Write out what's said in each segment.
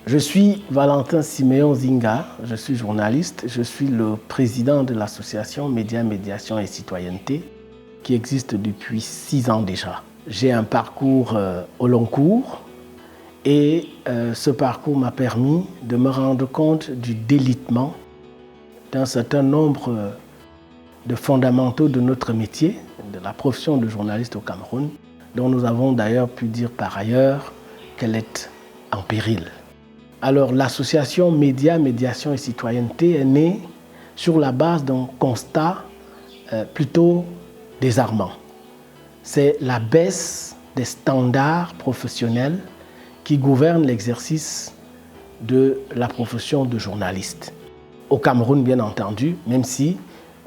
Je suis Valentin Siméon Zinga, je suis journaliste, je suis le président de l'association Médias, Médiation et Citoyenneté qui existe depuis 6 ans déjà. J'ai un parcours au long cours et ce parcours m'a permis de me rendre compte du délitement d'un certain nombre de fondamentaux de notre métier, de la profession de journaliste au Cameroun, dont nous avons d'ailleurs pu dire par ailleurs qu'elle est en péril. Alors l'association Médias, Médiation et Citoyenneté est née sur la base d'un constat plutôt désarmant. C'est la baisse des standards professionnels qui gouvernent l'exercice de la profession de journaliste. Au Cameroun, bien entendu, même si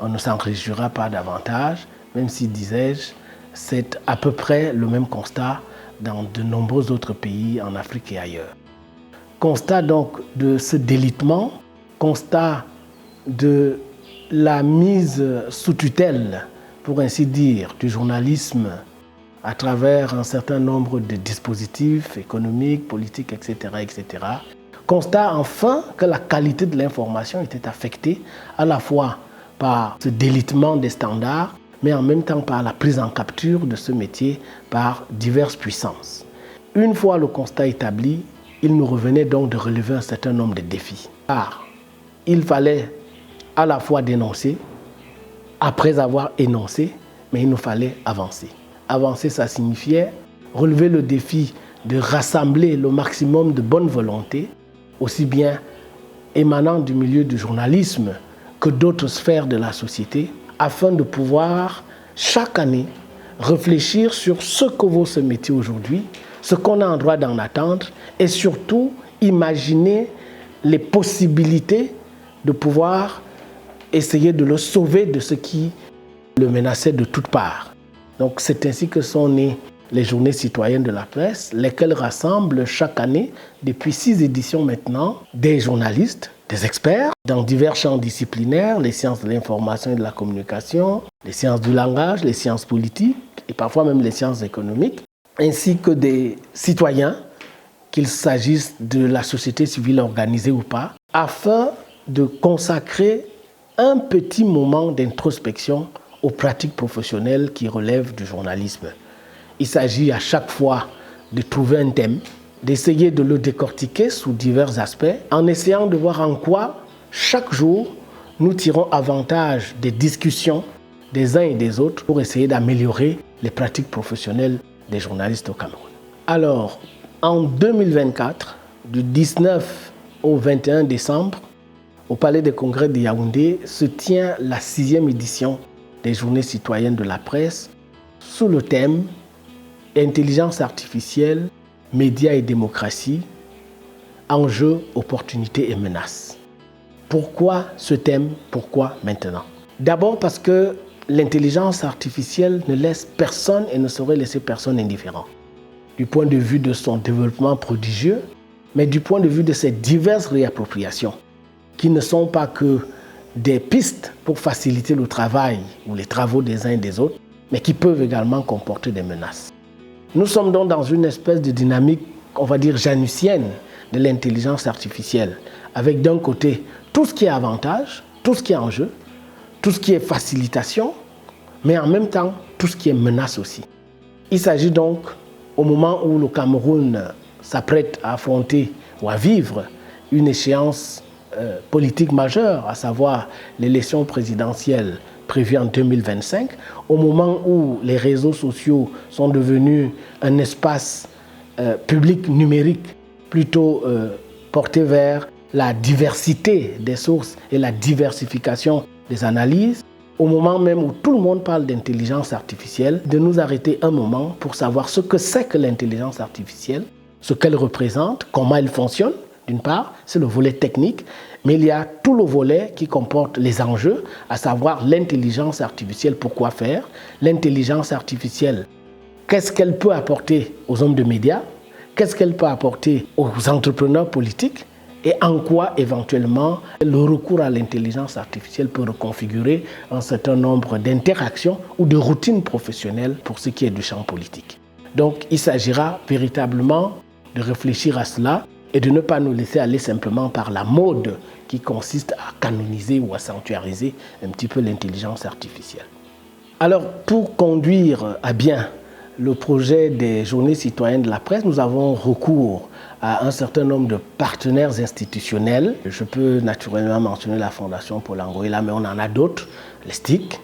on ne s'en réjouira pas davantage, même si, disais-je, c'est à peu près le même constat dans de nombreux autres pays en Afrique et ailleurs. Constat donc de ce délitement, constat de la mise sous tutelle, pour ainsi dire, du journalisme à travers un certain nombre de dispositifs économiques, politiques, etc., etc. Constat enfin que la qualité de l'information était affectée à la fois par ce délitement des standards, mais en même temps par la prise en capture de ce métier par diverses puissances. Une fois le constat établi, il nous revenait donc de relever un certain nombre de défis. Car il fallait à la fois dénoncer, après avoir énoncé, mais il nous fallait avancer. Avancer, ça signifiait relever le défi de rassembler le maximum de bonne volonté, aussi bien émanant du milieu du journalisme que d'autres sphères de la société, afin de pouvoir chaque année réfléchir sur ce que vaut ce métier aujourd'hui, ce qu'on a en droit d'en attendre et surtout imaginer les possibilités de pouvoir essayer de le sauver de ce qui le menaçait de toutes parts. Donc c'est ainsi que sont nées les journées citoyennes de la presse, lesquelles rassemblent chaque année, depuis 6 éditions maintenant, des journalistes, des experts dans divers champs disciplinaires, les sciences de l'information et de la communication, les sciences du langage, les sciences politiques et parfois même les sciences économiques, ainsi que des citoyens, qu'il s'agisse de la société civile organisée ou pas, afin de consacrer un petit moment d'introspection aux pratiques professionnelles qui relèvent du journalisme. Il s'agit à chaque fois de trouver un thème, d'essayer de le décortiquer sous divers aspects, en essayant de voir en quoi, chaque jour, nous tirons avantage des discussions des uns et des autres pour essayer d'améliorer les pratiques professionnelles des journalistes au Cameroun. Alors, en 2024, du 19 au 21 décembre, au Palais des Congrès de Yaoundé, se tient la 6e édition des Journées citoyennes de la presse sous le thème « Intelligence artificielle, médias et démocratie, enjeux, opportunités et menaces ». Pourquoi ce thème? Pourquoi maintenant? D'abord parce que l'intelligence artificielle ne laisse personne et ne saurait laisser personne indifférent. Du point de vue de son développement prodigieux, mais du point de vue de ses diverses réappropriations, qui ne sont pas que des pistes pour faciliter le travail ou les travaux des uns et des autres, mais qui peuvent également comporter des menaces. Nous sommes donc dans une espèce de dynamique, on va dire, janussienne de l'intelligence artificielle, avec d'un côté tout ce qui est avantage, tout ce qui est enjeu, tout ce qui est facilitation, mais en même temps, tout ce qui est menace aussi. Il s'agit donc, au moment où le Cameroun s'apprête à affronter ou à vivre une échéance politique majeure, à savoir l'élection présidentielle prévue en 2025, au moment où les réseaux sociaux sont devenus un espace public numérique plutôt porté vers la diversité des sources et la diversification des analyses, au moment même où tout le monde parle d'intelligence artificielle, de nous arrêter un moment pour savoir ce que c'est que l'intelligence artificielle, ce qu'elle représente, comment elle fonctionne. D'une part, c'est le volet technique, mais il y a tout le volet qui comporte les enjeux, à savoir l'intelligence artificielle, pourquoi faire, l'intelligence artificielle, qu'est-ce qu'elle peut apporter aux hommes de médias, qu'est-ce qu'elle peut apporter aux entrepreneurs politiques, et en quoi éventuellement le recours à l'intelligence artificielle peut reconfigurer un certain nombre d'interactions ou de routines professionnelles pour ce qui est du champ politique. Donc il s'agira véritablement de réfléchir à cela et de ne pas nous laisser aller simplement par la mode qui consiste à canoniser ou à sanctuariser un petit peu l'intelligence artificielle. Alors, pour conduire à bien le projet des journées citoyennes de la presse, nous avons recours à un certain nombre de partenaires institutionnels. Je peux naturellement mentionner la Fondation Paul Angoïla, mais on en a d'autres, les STIC.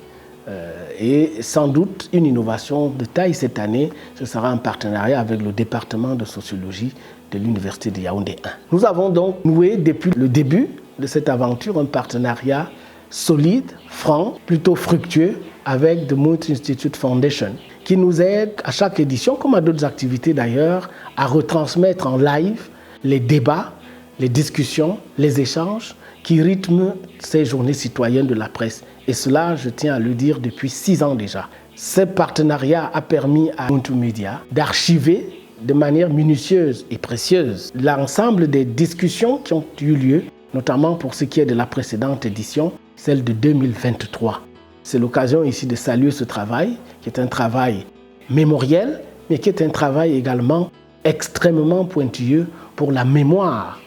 Et sans doute, une innovation de taille cette année, ce sera un partenariat avec le département de sociologie de l'Université de Yaoundé 1. Nous avons donc noué depuis le début de cette aventure un partenariat solide, franc, plutôt fructueux avec The Moon Institute Foundation, qui nous aide à chaque édition, comme à d'autres activités d'ailleurs, à retransmettre en live les débats, les discussions, les échanges qui rythment ces journées citoyennes de la presse. Et cela, je tiens à le dire, depuis 6 ans déjà. Ce partenariat a permis à Ubuntu Media d'archiver de manière minutieuse et précieuse l'ensemble des discussions qui ont eu lieu, notamment pour ce qui est de la précédente édition, celle de 2023. C'est l'occasion ici de saluer ce travail, qui est un travail mémoriel, mais qui est un travail également extrêmement pointilleux pour la mémoire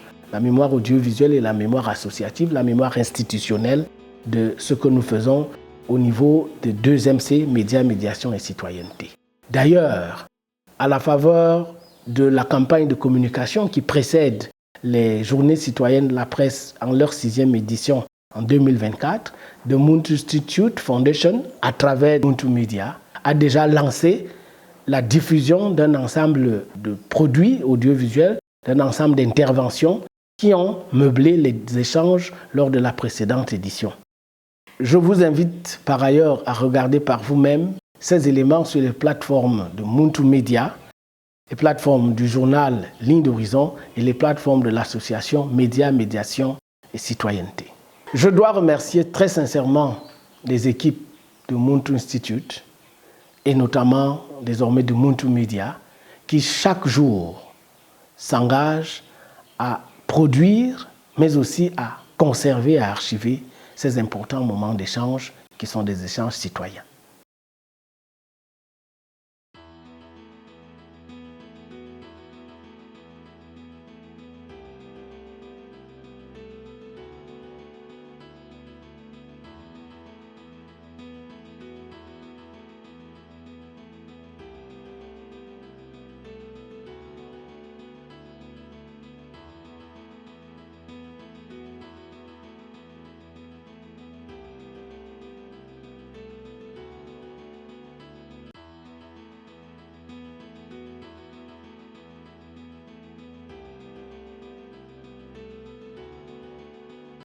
audiovisuelle et la mémoire associative, la mémoire institutionnelle de ce que nous faisons au niveau de 2MC, Médias, Médiation et Citoyenneté. D'ailleurs, à la faveur de la campagne de communication qui précède les journées citoyennes de la presse en leur 6e édition en 2024, The Moon Institute Foundation, à travers Ubuntu Media, a déjà lancé la diffusion d'un ensemble de produits audiovisuels, d'un ensemble d'interventions qui ont meublé les échanges lors de la précédente édition. Je vous invite par ailleurs à regarder par vous-même ces éléments sur les plateformes de Ubuntu Media, les plateformes du journal Ligne d'Horizon et les plateformes de l'association Médias, Médiation et Citoyenneté. Je dois remercier très sincèrement les équipes de Ubuntu Institute et notamment désormais de Ubuntu Media qui chaque jour s'engagent à produire mais aussi à conserver, à archiver ces importants moments d'échange qui sont des échanges citoyens.